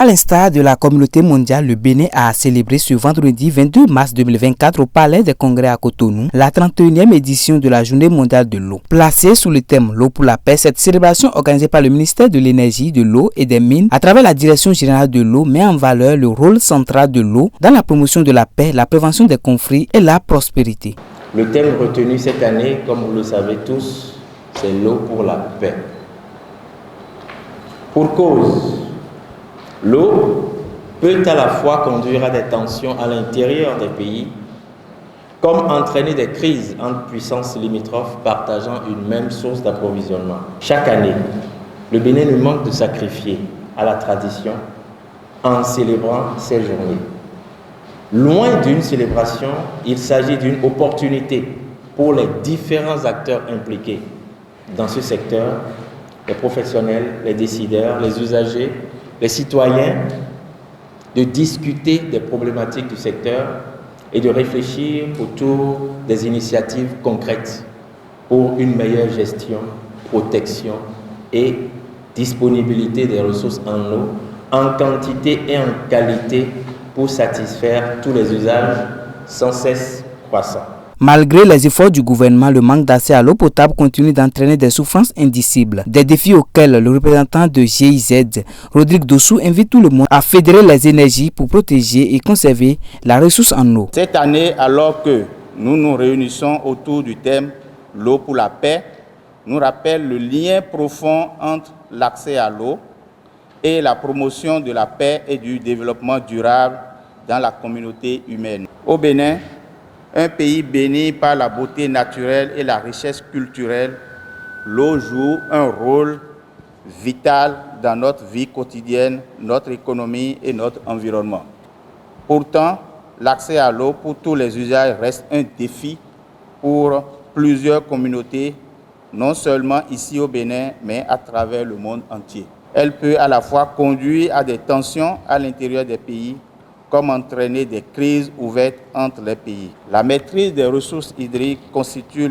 À l'instar de la communauté mondiale, le Bénin a célébré ce vendredi 22 mars 2024 au Palais des Congrès à Cotonou la 31e édition de la Journée mondiale de l'eau. Placée sous le thème L'eau pour la paix, cette célébration organisée par le ministère de l'Énergie, de l'eau et des Mines à travers la Direction générale de l'eau met en valeur le rôle central de l'eau dans la promotion de la paix, la prévention des conflits et la prospérité. Le thème retenu cette année, comme vous le savez tous, c'est l'eau pour la paix. Pour cause, l'eau peut à la fois conduire à des tensions à l'intérieur des pays, comme entraîner des crises entre puissances limitrophes partageant une même source d'approvisionnement. Chaque année, le Bénin ne manque de sacrifier à la tradition en célébrant ces journées. Loin d'une célébration, il s'agit d'une opportunité pour les différents acteurs impliqués dans ce secteur, les professionnels, les décideurs, les usagers, les citoyens, de discuter des problématiques du secteur et de réfléchir autour des initiatives concrètes pour une meilleure gestion, protection et disponibilité des ressources en eau, en quantité et en qualité pour satisfaire tous les usages sans cesse croissants. Malgré les efforts du gouvernement, le manque d'accès à l'eau potable continue d'entraîner des souffrances indicibles. Des défis auxquels le représentant de GIZ, Rodrigue Dossou, invite tout le monde à fédérer les énergies pour protéger et conserver la ressource en eau. Cette année, alors que nous nous réunissons autour du thème « L'eau pour la paix », nous rappelle le lien profond entre l'accès à l'eau et la promotion de la paix et du développement durable dans la communauté humaine. Au Bénin, un pays béni par la beauté naturelle et la richesse culturelle, l'eau joue un rôle vital dans notre vie quotidienne, notre économie et notre environnement. Pourtant, l'accès à l'eau pour tous les usages reste un défi pour plusieurs communautés, non seulement ici au Bénin, mais à travers le monde entier. Elle peut à la fois conduire à des tensions à l'intérieur des pays, comme entraîner des crises ouvertes entre les pays. La maîtrise des ressources hydriques constitue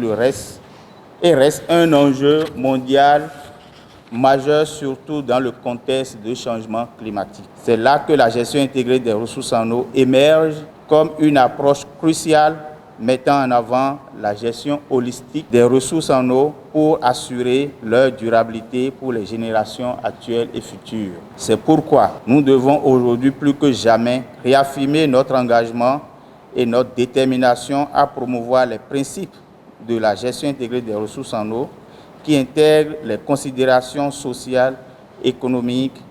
reste un enjeu mondial majeur, surtout dans le contexte de changement climatique. C'est là que la gestion intégrée des ressources en eau émerge comme une approche cruciale mettant en avant la gestion holistique des ressources en eau pour assurer leur durabilité pour les générations actuelles et futures. C'est pourquoi nous devons aujourd'hui plus que jamais réaffirmer notre engagement et notre détermination à promouvoir les principes de la gestion intégrée des ressources en eau qui intègrent les considérations sociales, économiques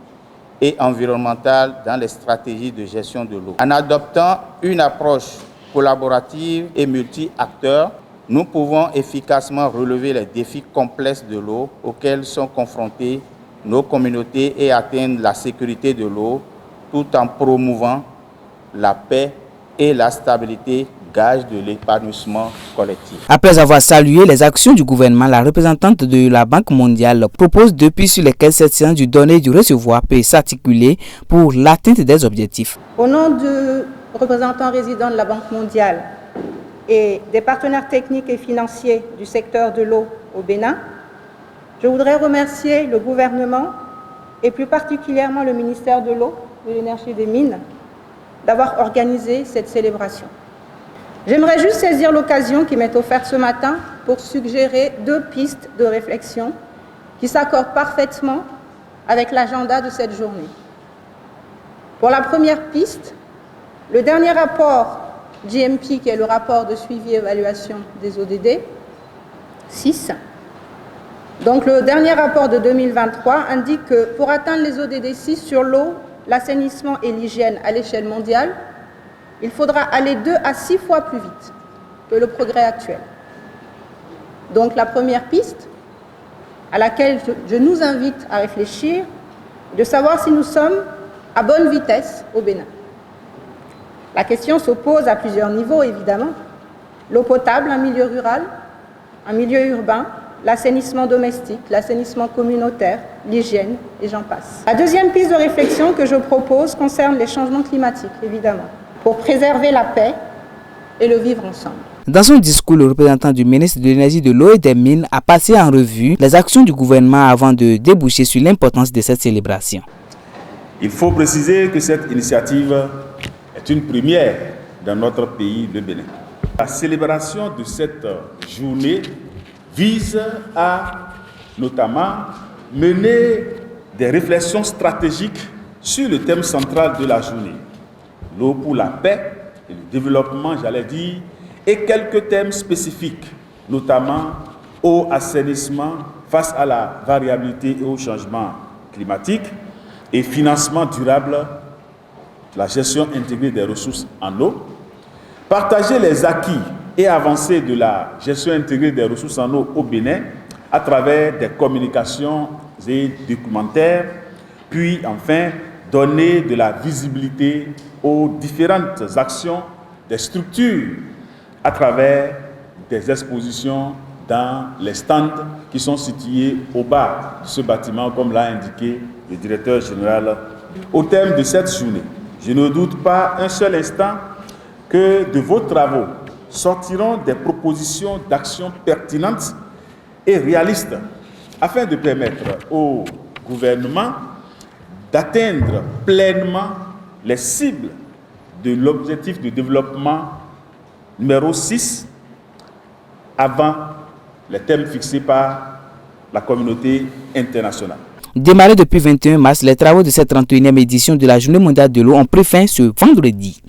et environnementales dans les stratégies de gestion de l'eau. En adoptant une approche collaborative et multi-acteurs, nous pouvons efficacement relever les défis complexes de l'eau auxquels sont confrontées nos communautés et atteindre la sécurité de l'eau tout en promouvant la paix et la stabilité, gage de l'épanouissement collectif. Après avoir salué les actions du gouvernement, la représentante de la Banque mondiale propose depuis sur lesquels cette séance du donner et du recevoir peut s'articuler pour l'atteinte des objectifs. Au nom du représentant résident de la Banque mondiale et des partenaires techniques et financiers du secteur de l'eau au Bénin, je voudrais remercier le gouvernement et plus particulièrement le ministère de l'eau, de l'énergie et des mines d'avoir organisé cette célébration. J'aimerais juste saisir l'occasion qui m'est offerte ce matin pour suggérer 2 pistes de réflexion qui s'accordent parfaitement avec l'agenda de cette journée. Pour la première piste, le dernier rapport GMP, qui est le rapport de suivi et évaluation des ODD 6, donc le dernier rapport de 2023 indique que pour atteindre les ODD 6 sur l'eau, l'assainissement et l'hygiène à l'échelle mondiale, il faudra aller 2 à 6 fois plus vite que le progrès actuel. Donc la première piste à laquelle je nous invite à réfléchir, de savoir si nous sommes à bonne vitesse au Bénin. La question se pose à plusieurs niveaux, évidemment. L'eau potable, un milieu rural, un milieu urbain, l'assainissement domestique, l'assainissement communautaire, l'hygiène, et j'en passe. La deuxième piste de réflexion que je propose concerne les changements climatiques, évidemment, pour préserver la paix et le vivre ensemble. Dans son discours, le représentant du ministre de l'Énergie, de l'eau et des Mines a passé en revue les actions du gouvernement avant de déboucher sur l'importance de cette célébration. Il faut préciser que cette initiative est une première dans notre pays, le Bénin. La célébration de cette journée vise à notamment mener des réflexions stratégiques sur le thème central de la journée, l'eau pour la paix et le développement, j'allais dire, et quelques thèmes spécifiques, notamment eau, assainissement face à la variabilité et au changement climatique et financement durable, la gestion intégrée des ressources en eau, partager les acquis et avancées de la gestion intégrée des ressources en eau au Bénin à travers des communications et documentaires, puis enfin donner de la visibilité aux différentes actions des structures à travers des expositions dans les stands qui sont situés au bas de ce bâtiment, comme l'a indiqué le directeur général. Au terme de cette journée, je ne doute pas un seul instant que de vos travaux sortiront des propositions d'action pertinentes et réalistes afin de permettre au gouvernement d'atteindre pleinement les cibles de l'objectif de développement numéro 6 avant les thèmes fixés par la communauté internationale. Démarrés depuis 21 mars, les travaux de cette 31e édition de la Journée mondiale de l'eau ont pris fin ce vendredi.